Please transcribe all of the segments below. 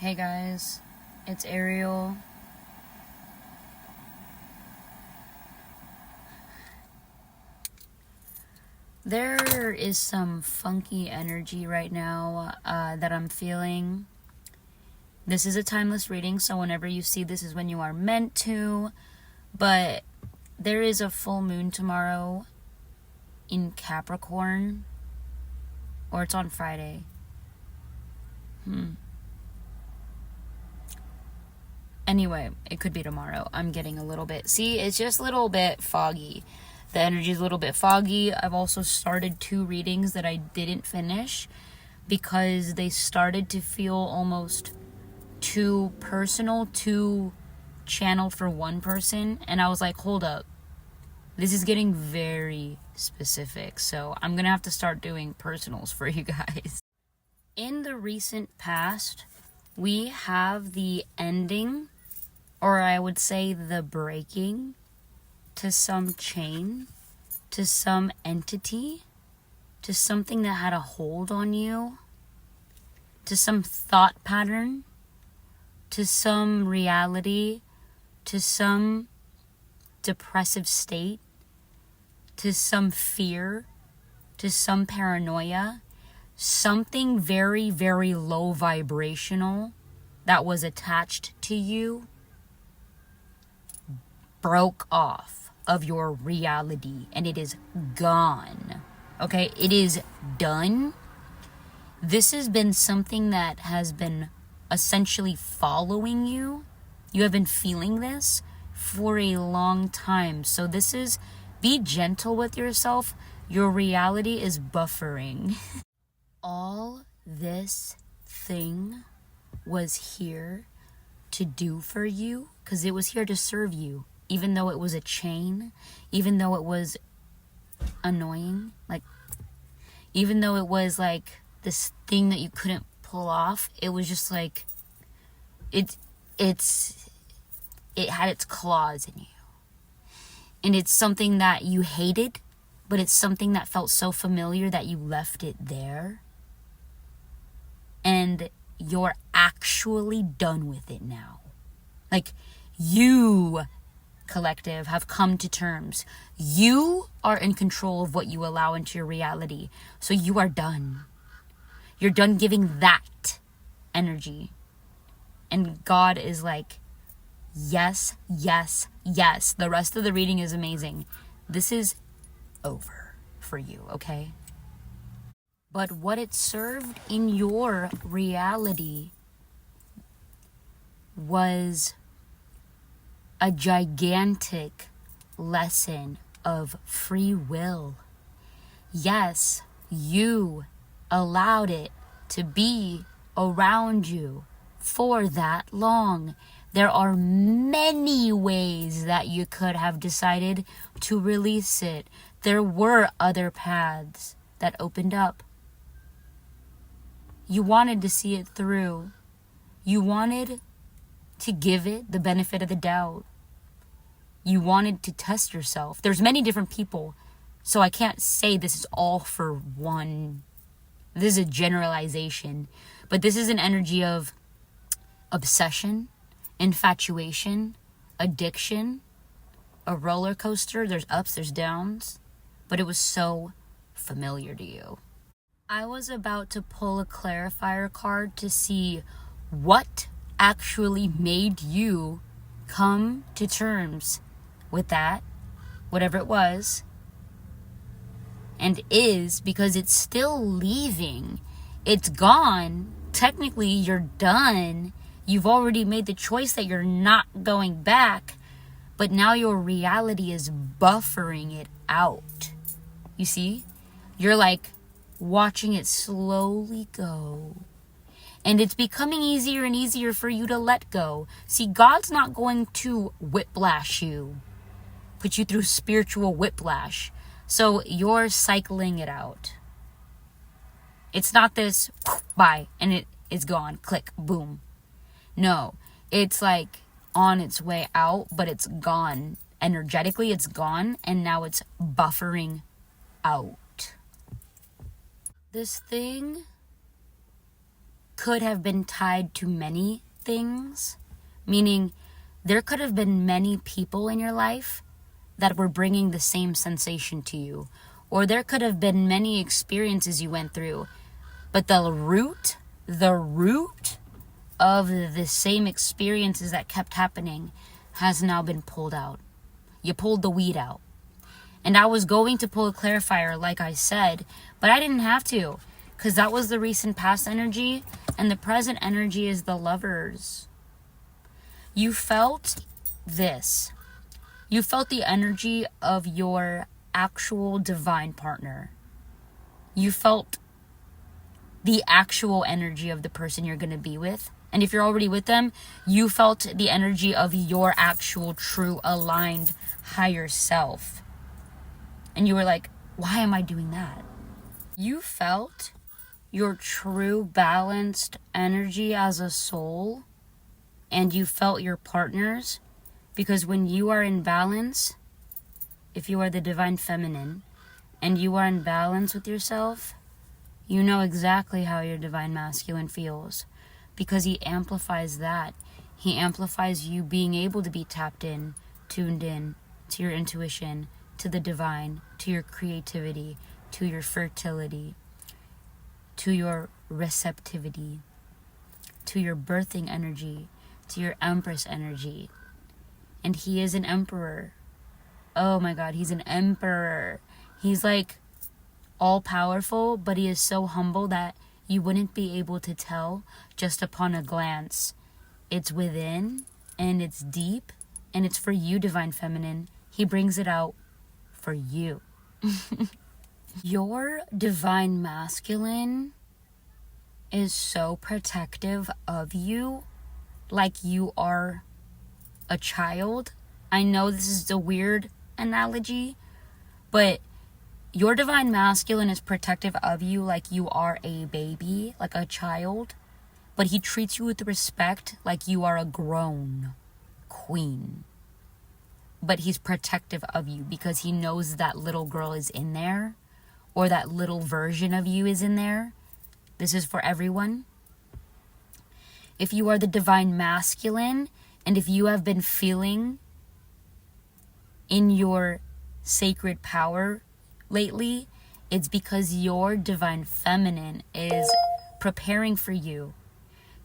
Hey guys, it's Ariel. There is some funky energy right now that I'm feeling. This is a timeless reading, so whenever you see this is when you are meant to. But there is a full moon tomorrow in Capricorn. Or it's on Friday. Anyway, it could be tomorrow. I'm getting a little bit... See, it's just a little bit foggy. The energy is a little bit foggy. I've also started 2 readings that I didn't finish because they started to feel almost too personal, too channeled for one person. And I was like, hold up. This is getting very specific. So I'm going to have to start doing personals for you guys. In the recent past, we have the ending, or I would say the breaking, to some chain, to some entity, to something that had a hold on you, to some thought pattern, to some reality, to some depressive state, to some fear, to some paranoia, something very, very low vibrational that was attached to you broke off of your reality and it is gone. Okay, it is done. This has been something that has been essentially following you. You have been feeling this for a long time. So this is, be gentle with yourself. Your reality is buffering. All this thing was here to do for you, because it was here to serve you, even though it was a chain, even though it was annoying, like, even though it was like this thing that you couldn't pull off. It was just like, it had its claws in you. And it's something that you hated, but it's something that felt so familiar that you left it there. And you're actually done with it now. Like, you, collective, have come to terms. You are in control of what you allow into your reality. So you are done. You're done giving that energy. And God is like, yes, yes, yes. The rest of the reading is amazing. This is over for you, okay? But what it served in your reality was a gigantic lesson of free will. Yes, you allowed it to be around you for that long. There are many ways that you could have decided to release it. There were other paths that opened up. You wanted to see it through. You wanted to give it the benefit of the doubt. You wanted to test yourself. There's many different people, so I can't say this is all for one. This is a generalization, but this is an energy of obsession, infatuation, addiction, a roller coaster. There's ups, there's downs, but it was so familiar to you. I was about to pull a clarifier card to see what actually made you come to terms with that, whatever it was, and is, because it's still leaving. It's gone. Technically, you're done. You've already made the choice that you're not going back, but now your reality is buffering it out. You see? You're like watching it slowly go. And it's becoming easier and easier for you to let go. See, God's not going to whiplash you, put you through spiritual whiplash. So you're cycling it out. It's not this, bye, and it is gone, click, boom. No, it's like on its way out, but it's gone. Energetically, it's gone, and now it's buffering out. This thing could have been tied to many things, meaning there could have been many people in your life that were bringing the same sensation to you, or there could have been many experiences you went through, but the root of the same experiences that kept happening has now been pulled out. You pulled the weed out. And I was going to pull a clarifier, like I said, but I didn't have to, because that was the recent past energy, and the present energy is the Lovers. You felt this. You felt the energy of your actual divine partner. You felt the actual energy of the person you're going to be with. And if you're already with them, you felt the energy of your actual, true, aligned, higher self. And you were like, why am I doing that? You felt your true, balanced energy as a soul. And you felt your partners. Because when you are in balance, if you are the divine feminine, and you are in balance with yourself, you know exactly how your divine masculine feels. Because he amplifies that. He amplifies you being able to be tapped in, tuned in to your intuition, to the divine, to your creativity, to your fertility, to your receptivity, to your birthing energy, to your empress energy. And he is an emperor. Oh my God, he's an emperor. He's like all powerful, but he is so humble that you wouldn't be able to tell just upon a glance. It's within, and it's deep, and it's for you, divine feminine. He brings it out for you. Your divine masculine is so protective of you, like you are a child. I know this is a weird analogy, but your divine masculine is protective of you like you are a baby, like a child, but he treats you with respect like you are a grown queen. But he's protective of you because he knows that little girl is in there, or that little version of you is in there. This is for everyone. If you are the divine masculine, and if you have been feeling in your sacred power lately, it's because your divine feminine is preparing for you.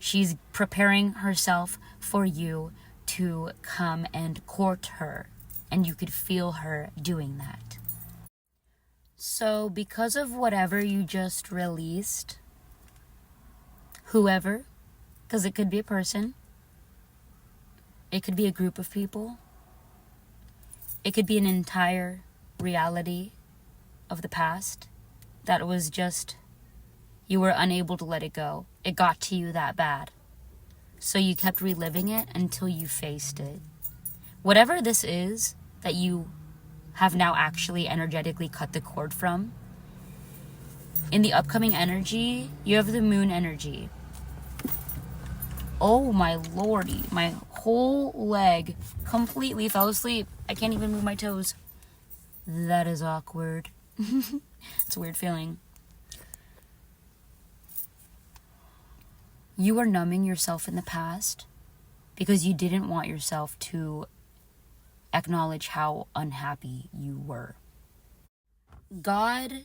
She's preparing herself for you to come and court her. And you could feel her doing that. So because of whatever you just released, whoever, because it could be a person, it could be a group of people, it could be an entire reality of the past that was just, you were unable to let it go. It got to you that bad. So you kept reliving it until you faced it. Whatever this is that you have now actually energetically cut the cord from, in the upcoming energy, you have the moon energy. Oh my lordy, my whole leg completely fell asleep. I can't even move my toes. That is awkward. It's a weird feeling. You are numbing yourself in the past because you didn't want yourself to acknowledge how unhappy you were. God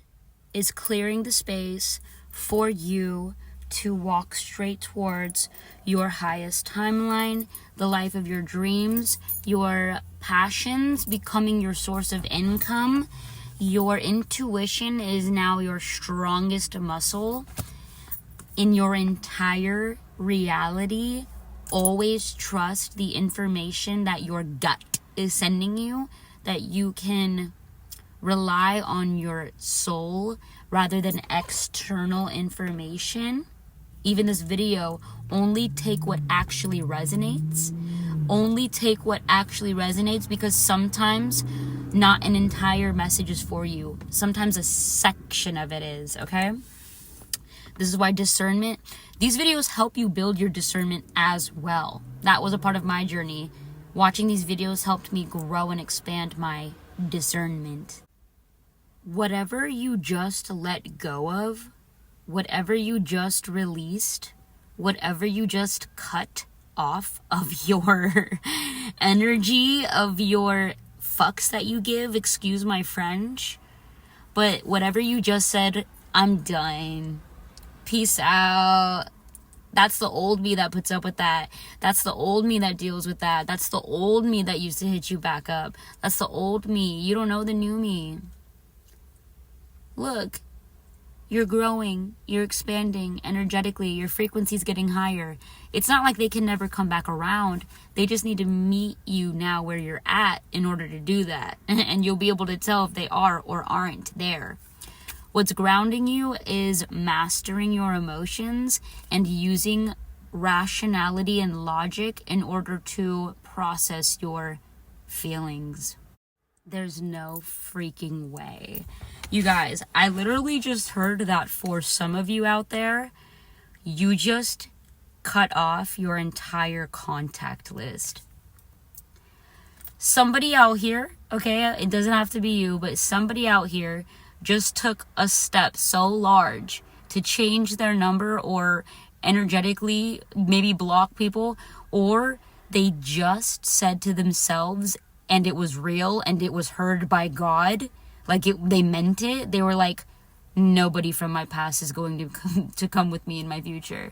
is clearing the space for you to walk straight towards your highest timeline, the life of your dreams, your passions becoming your source of income. Your intuition is now your strongest muscle in your entire reality. Always trust the information that your gut is sending you, that you can rely on your soul rather than external information. Even this video, only take what actually resonates. Only take what actually resonates, because sometimes not an entire message is for you. Sometimes a section of it is, okay? This is why discernment, these videos help you build your discernment as well. That was a part of my journey. Watching these videos helped me grow and expand my discernment. Whatever you just let go of, whatever you just released, whatever you just cut off of your energy, of your fucks that you give, excuse my French, but whatever you just said, I'm done. Peace out. That's the old me that puts up with that. That's the old me that deals with that. That's the old me that used to hit you back up. That's the old me. You don't know the new me. Look, you're growing. You're expanding energetically. Your frequency's getting higher. It's not like they can never come back around. They just need to meet you now where you're at in order to do that. And you'll be able to tell if they are or aren't there. What's grounding you is mastering your emotions and using rationality and logic in order to process your feelings. There's no freaking way. You guys, I literally just heard that for some of you out there, you just cut off your entire contact list. Somebody out here, okay, it doesn't have to be you, but somebody out here just took a step so large to change their number or energetically maybe block people, or they just said to themselves, and it was real and it was heard by God, like they meant it. They were like, nobody from my past is going to come with me in my future.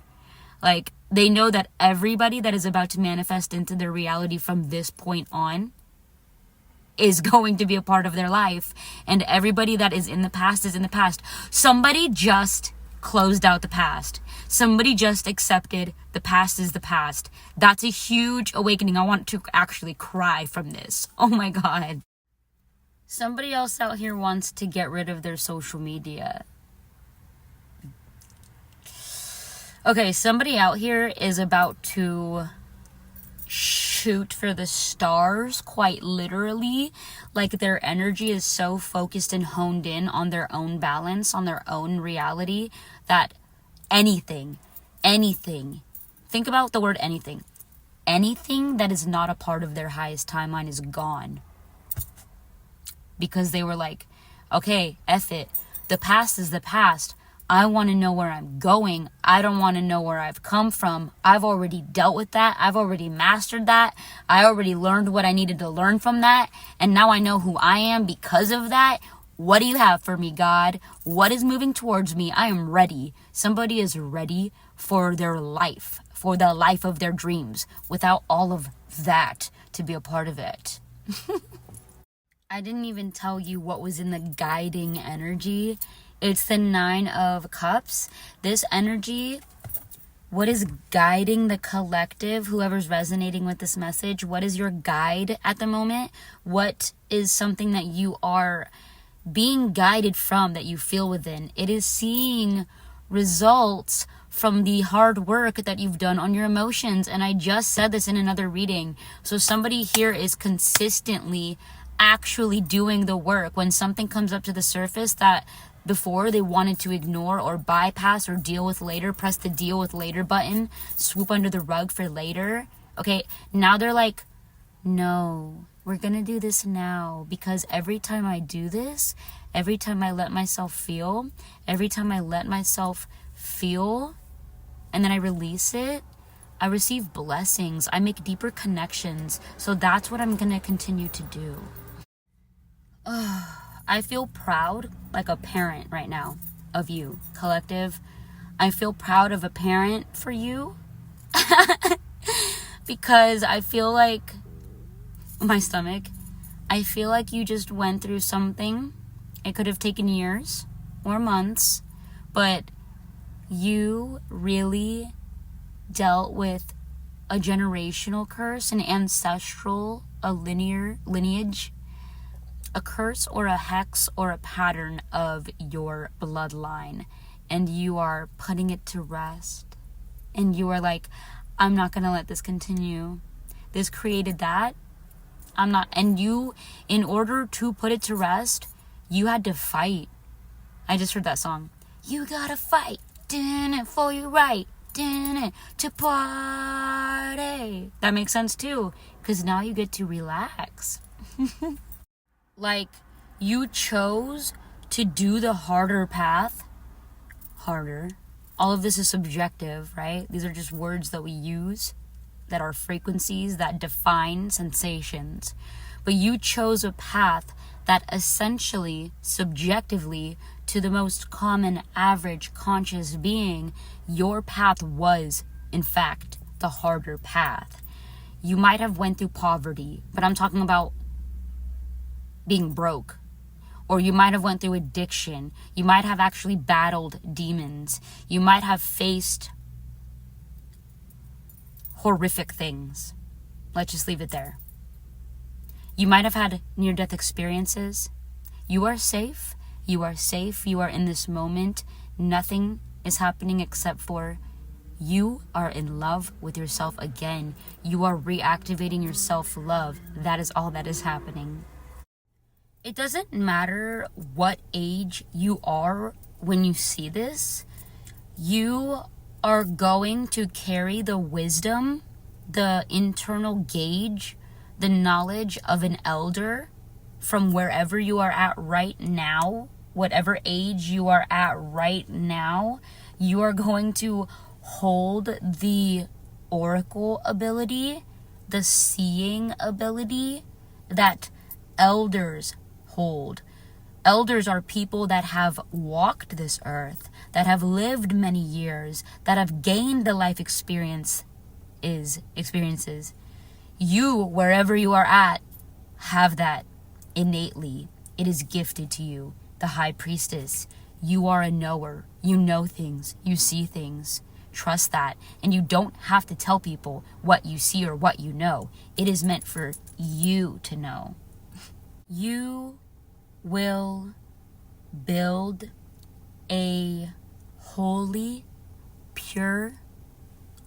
Like, they know that everybody that is about to manifest into their reality from this point on is going to be a part of their life, and everybody that is in the past is in the past. Somebody just closed out the past. Somebody just accepted the past is the past. That's a huge awakening. I want to actually cry from this. Oh my God. Somebody else out here wants to get rid of their social media. Okay, somebody out here is about to shoot for the stars, quite literally. Like, their energy is so focused and honed in on their own balance, on their own reality, that anything, think about the word anything that is not a part of their highest timeline is gone. Because they were like, okay, F it. The past is the past. I want to know where I'm going. I don't want to know where I've come from. I've already dealt with that. I've already mastered that. I already learned what I needed to learn from that. And now I know who I am because of that. What do you have for me, God? What is moving towards me? I am ready. Somebody is ready for their life, for the life of their dreams, without all of that to be a part of it. I didn't even tell you what was in the guiding energy. It's the 9 of Cups. This energy, what is guiding the collective, whoever's resonating with this message? What is your guide at the moment? What is something that you are being guided from, that you feel within? It is seeing results from the hard work that you've done on your emotions. And I just said this in another reading. So somebody here is consistently actually doing the work. When something comes up to the surface that before they wanted to ignore or bypass or deal with later, press the deal with later button, swoop under the rug for later. Okay, now they're like, no, we're gonna do this now, because every time I do this, every time I let myself feel, and then I release it, I receive blessings. I make deeper connections. So that's what I'm gonna continue to do. I feel proud, like a parent right now, of you, collective. I feel proud of a parent for you. Because I feel like, my stomach, I feel like you just went through something. It could have taken years or months, but you really dealt with a generational curse, an ancestral, a lineage, a curse or a hex or a pattern of your bloodline, and you are putting it to rest, and you are like, I'm not gonna let this continue. This created that. And you, in order to put it to rest, you had to fight. I just heard that song. You gotta fight, for your right, to party. That makes sense too, because now you get to relax. Like, you chose to do the harder path. Harder. all of this is subjective, right? These are just words that we use that are frequencies that define sensations. But you chose a path that essentially, subjectively, to the most common, average, conscious being, your path was, in fact, the harder path. You might have went through poverty, but I'm talking about being broke. Or you might have went through addiction. You might have actually battled demons. You might have faced horrific things. Let's just leave it there. You might have had near-death experiences. You are safe. You are safe. You are in this moment. Nothing is happening except for you are in love with yourself again. You are reactivating your self-love. That is all that is happening. It doesn't matter what age you are when you see this. You are going to carry the wisdom, the internal gauge, the knowledge of an elder from wherever you are at right now, whatever age you are at right now. You are going to hold the oracle ability, the seeing ability that elders hold. Elders are people that have walked this earth, that have lived many years, that have gained the life experiences. You, wherever you are at, have that innately. It is gifted to you. The high priestess. You are a knower. You know things. You see things. Trust that. And you don't have to tell people what you see or what you know. It is meant for you to know. You will build a holy, pure,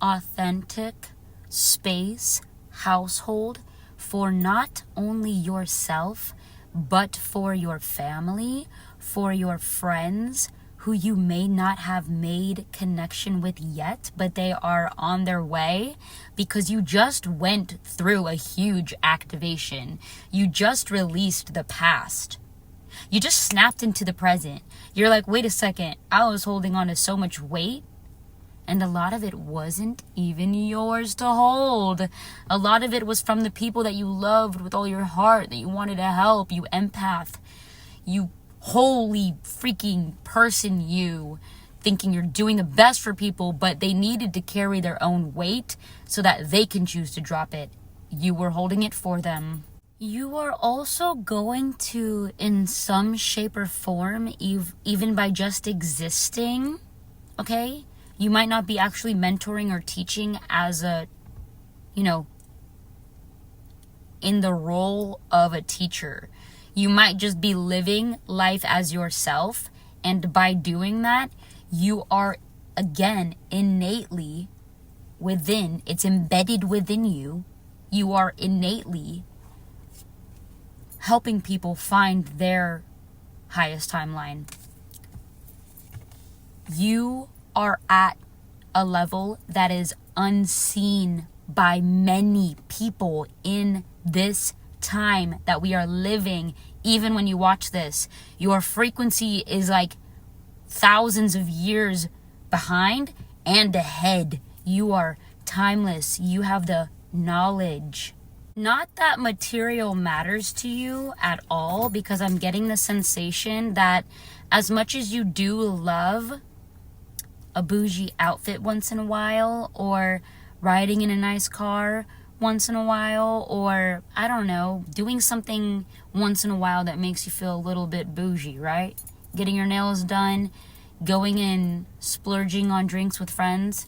authentic space, household for not only yourself, but for your family, for your friends who you may not have made connection with yet, but they are on their way because you just went through a huge activation. You just released the past. You just snapped into the present. You're like, wait a second, I was holding on to so much weight, and a lot of it wasn't even yours to hold. A lot of it was from the people that you loved with all your heart, that you wanted to help. You empath. You holy freaking person, you thinking you're doing the best for people, but they needed to carry their own weight so that they can choose to drop it. You were holding it for them. You are also going to, in some shape or form, even by just existing, okay? You might not be actually mentoring or teaching as a, in the role of a teacher. You might just be living life as yourself. And by doing that, you are, again, innately within, it's embedded within you. You are innately helping people find their highest timeline. You are at a level that is unseen by many people in this time that we are living. Even when you watch this, your frequency is like thousands of years behind and ahead. You are timeless. You have the knowledge. Not that material matters to you at all, because I'm getting the sensation that as much as you do love a bougie outfit once in a while, or riding in a nice car once in a while, or I don't know, doing something once in a while that makes you feel a little bit bougie, right? Getting your nails done, going and splurging on drinks with friends.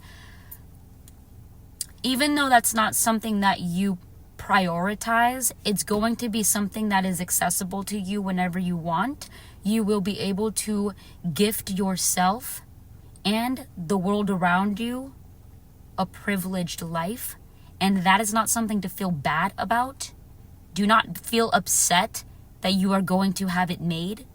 Even though that's not something that you prioritize, it's going to be something that is accessible to you whenever you want. You will be able to gift yourself and the world around you a privileged life, and that is not something to feel bad about. Do not feel upset that you are going to have it made.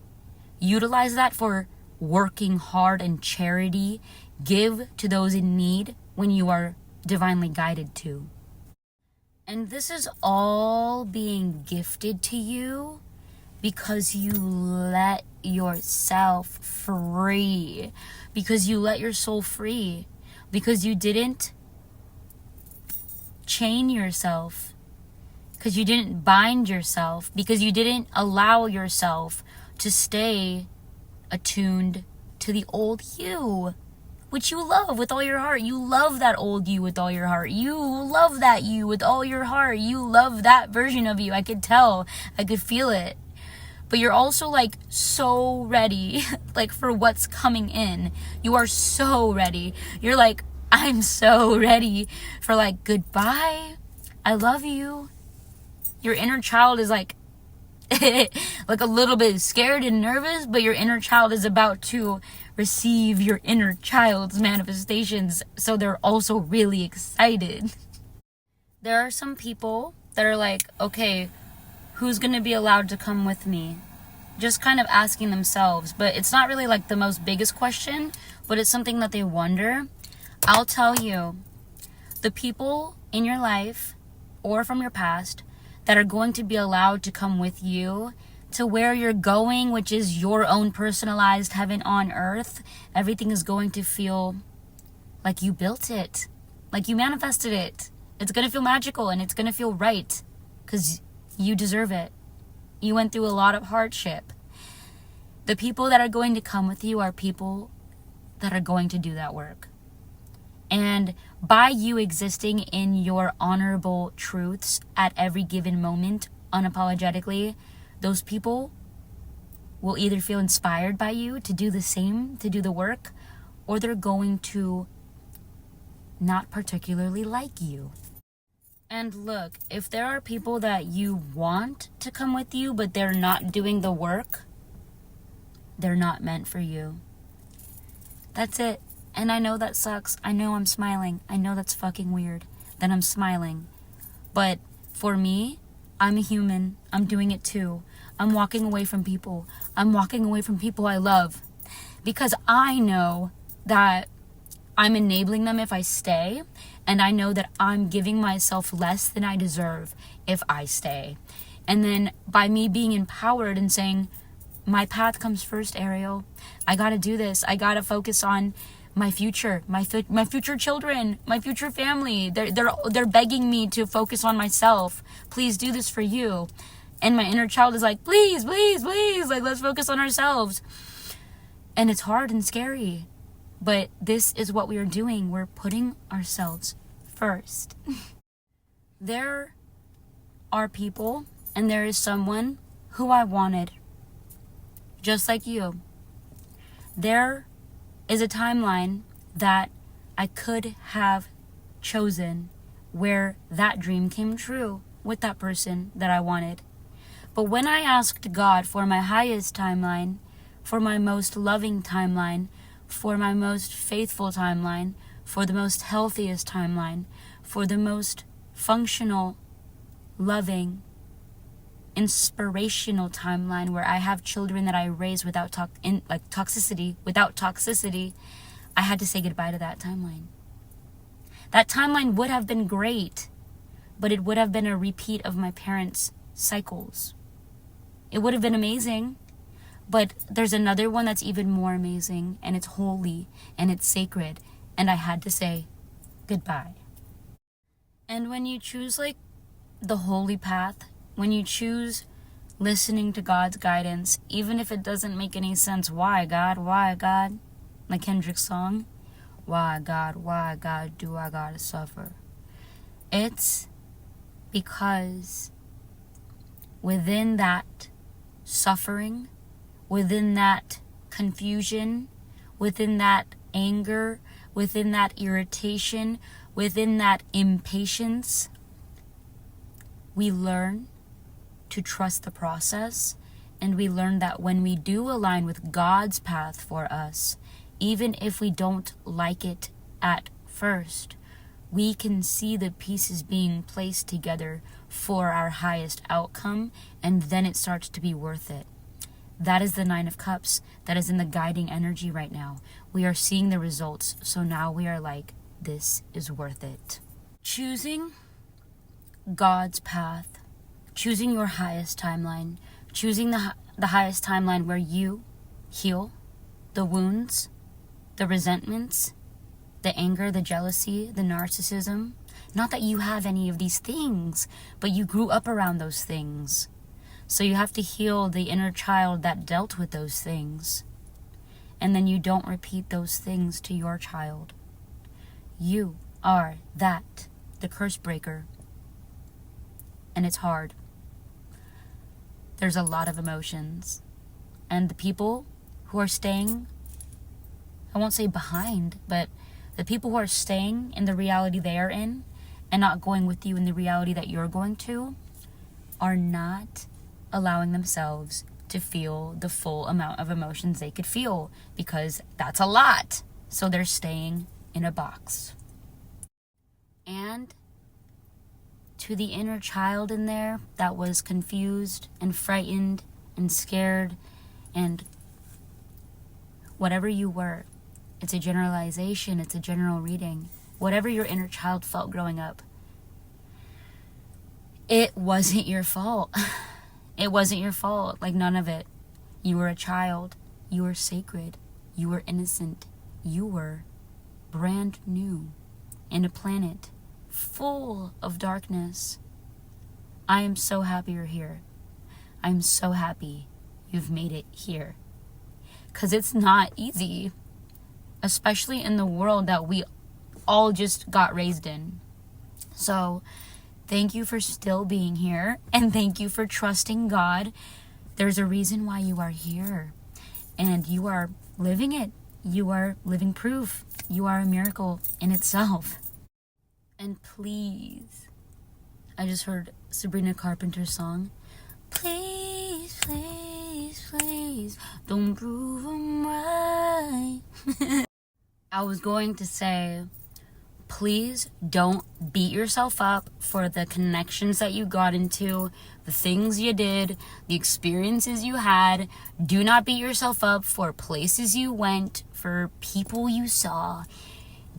Utilize that for working hard and charity. Give to those in need when you are divinely guided to. And this is all being gifted to you because you let yourself free, because you let your soul free, because you didn't chain yourself, because you didn't bind yourself, because you didn't allow yourself to stay attuned to the old you, which you love with all your heart. You love that old you with all your heart. You love that you with all your heart. You love that version of you. I could tell. I could feel it. But you're also like so ready like for what's coming in. You are so ready. You're like, I'm so ready for like goodbye. I love you. Your inner child is like like a little bit scared and nervous, but your inner child is about to receive your inner child's manifestations, so they're also really excited. There are some people that are like, okay, who's gonna be allowed to come with me? Just kind of asking themselves, but it's not really like the most biggest question, but it's something that they wonder. I'll tell you, the people in your life or from your past that are going to be allowed to come with you to where you're going, which is your own personalized heaven on earth, everything is going to feel like you built it, like you manifested it. It's going to feel magical and it's going to feel right because you deserve it. You went through a lot of hardship. The people that are going to come with you are people that are going to do that work. And by you existing in your honorable truths at every given moment, unapologetically, those people will either feel inspired by you to do the same, to do the work, or they're going to not particularly like you. And look, if there are people that you want to come with you, but they're not doing the work, they're not meant for you. That's it. And I know that sucks. I know I'm smiling. I know that's fucking weird that I'm smiling. But for me, I'm a human. I'm doing it too. I'm walking away from people. I'm walking away from people I love. Because I know that I'm enabling them if I stay. And I know that I'm giving myself less than I deserve if I stay. And then by me being empowered and saying, my path comes first, Ariel. I gotta do this. I gotta focus on my future, my future children, my future family. They're begging me to focus on myself. Please do this for you. And my inner child is like, please, please, please, like, let's focus on ourselves. And it's hard and scary, but this is what we are doing. We're putting ourselves first. There are people, and there is someone who I wanted, just like you. There is a timeline that I could have chosen where that dream came true with that person that I wanted. But when I asked God for my highest timeline, for my most loving timeline, for my most faithful timeline, for the most healthiest timeline, for the most functional, loving, inspirational timeline where I have children that I raise without toxicity, I had to say goodbye to that timeline. That timeline would have been great, but it would have been a repeat of my parents' cycles. It would have been amazing, but there's another one that's even more amazing, and it's holy, and it's sacred, and I had to say goodbye. And when you choose like the holy path, when you choose listening to God's guidance, even if it doesn't make any sense, why God, like Kendrick's song, why God do I gotta suffer? It's because within that suffering, within that confusion, within that anger, within that irritation, within that impatience, we learn to trust the process, and we learn that when we do align with God's path for us, even if we don't like it at first, we can see the pieces being placed together for our highest outcome, and then it starts to be worth it. That is the 9 of Cups that is in the guiding energy right now. We are seeing the results, so now we are like, this is worth it. Choosing God's path, choosing your highest timeline, choosing the highest timeline where you heal the wounds, the resentments, the anger, the jealousy, the narcissism. Not that you have any of these things, but you grew up around those things. So you have to heal the inner child that dealt with those things. And then you don't repeat those things to your child. You are that, the curse breaker. And it's hard. There's a lot of emotions. And the people who are staying, I won't say behind, but the people who are staying in the reality they are in and not going with you in the reality that you're going to are not allowing themselves to feel the full amount of emotions they could feel, because that's a lot. So they're staying in a box. And to the inner child in there that was confused and frightened and scared and whatever you were, it's a generalization, it's a general reading. Whatever your inner child felt growing up, it wasn't your fault. It wasn't your fault, like none of it. You were a child. You were sacred. You were innocent. You were brand new in a planet full of darkness. I am so happy you're here. I'm so happy you've made it here. Because it's not easy, especially in the world that we all just got raised in. So thank you for still being here, and thank you for trusting God. There's a reason why you are here, and you are living it. You are living proof. You are a miracle in itself. And please, I just heard Sabrina Carpenter's song. Please, please, please, don't prove I'm right. I was going to say, please don't beat yourself up for the connections that you got into, the things you did, the experiences you had. Do not beat yourself up for places you went, for people you saw.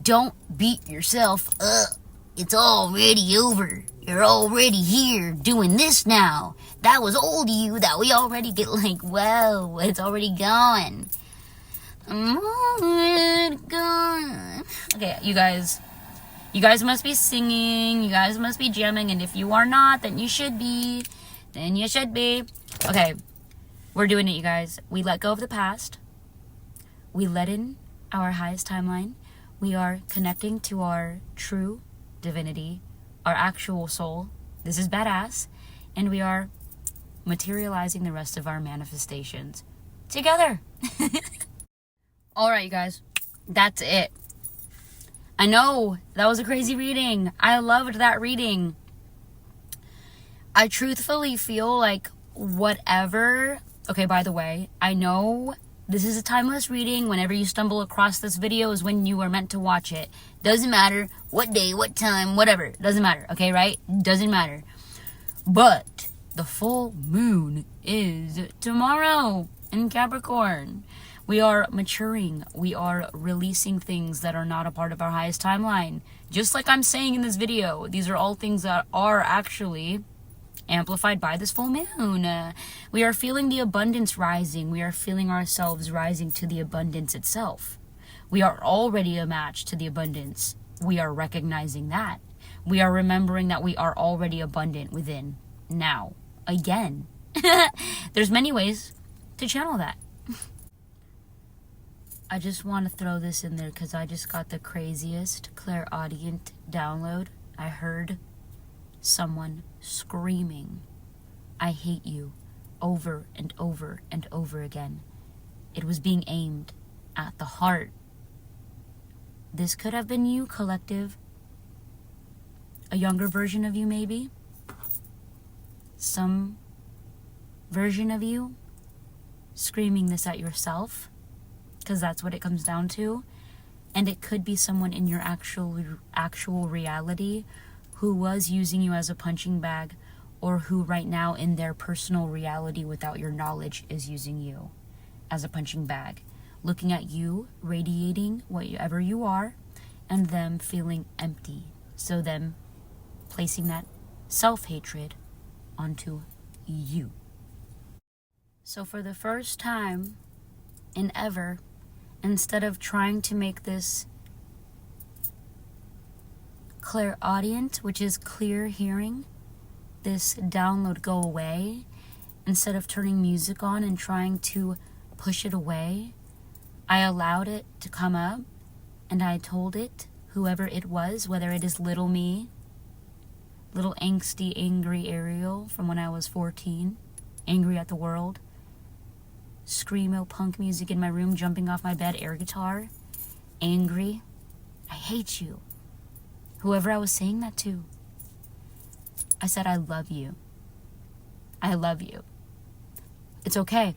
Don't beat yourself up. It's already over. You're already here doing this now. That was old you that we already did. Like, whoa, it's already gone. I'm already gone. Okay, you guys must be singing. You guys must be jamming. And if you are not, then you should be. Okay, we're doing it, you guys. We let go of the past. We let in our highest timeline. We are connecting to our true divinity, our actual soul. This is badass. And we are materializing the rest of our manifestations together. Alright, you guys. That's it. I know, that was a crazy reading. I loved that reading. I truthfully feel like whatever... Okay, by the way, I know this is a timeless reading. Whenever you stumble across this video is when you are meant to watch it. Doesn't matter what day, what time, whatever. Doesn't matter, okay, right? Doesn't matter. But the full moon is tomorrow in Capricorn. We are maturing. We are releasing things that are not a part of our highest timeline. Just like I'm saying in this video, these are all things that are actually amplified by this full moon. We are feeling the abundance rising. We are feeling ourselves rising to the abundance itself. We are already a match to the abundance. We are recognizing that. We are remembering that we are already abundant within. Now, again. There's many ways to channel that. I just want to throw this in there because I just got the craziest clairaudient download. I heard someone screaming, "I hate you," over and over and over again. It was being aimed at the heart. This could have been you, collective. A younger version of you, maybe. Some version of you screaming this at yourself, because that's what it comes down to. And it could be someone in your actual reality who was using you as a punching bag, or who right now in their personal reality without your knowledge is using you as a punching bag, looking at you, radiating whatever you are, and them feeling empty. So them placing that self-hatred onto you. So for the first time and ever, instead of trying to make this clairaudient, which is clear hearing, this download go away, instead of turning music on and trying to push it away, I allowed it to come up, and I told it, whoever it was, whether it is little me, little angsty, angry Ariel from when I was 14, angry at the world, screamo punk music in my room, jumping off my bed, air guitar, angry, I hate you. Whoever I was saying that to, I said, I love you. I love you. It's okay.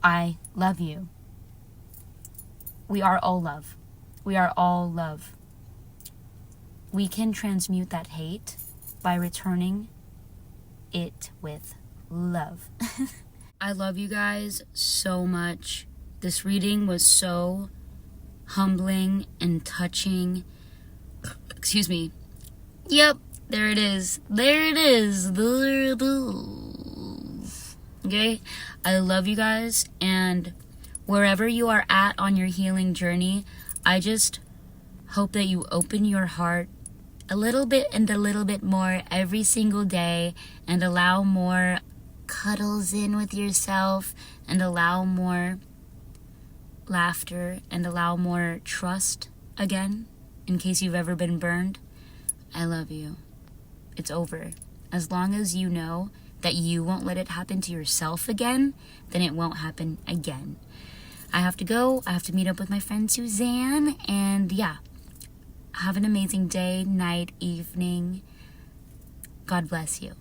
I love you. We are all love. We are all love. We can transmute that hate by returning it with love. I love you guys so much. This reading was so humbling and touching. Excuse me. Yep, there it is. There it is. There it is. Okay? I love you guys, and wherever you are at on your healing journey, I just hope that you open your heart a little bit and a little bit more every single day, and allow more cuddles in with yourself, and allow more laughter, and allow more trust again, in case you've ever been burned. I love you. It's over. As long as you know that you won't let it happen to yourself again, then it won't happen again. I have to go. I have to meet up with my friend Suzanne, and yeah, have an amazing day, night, evening. God bless you.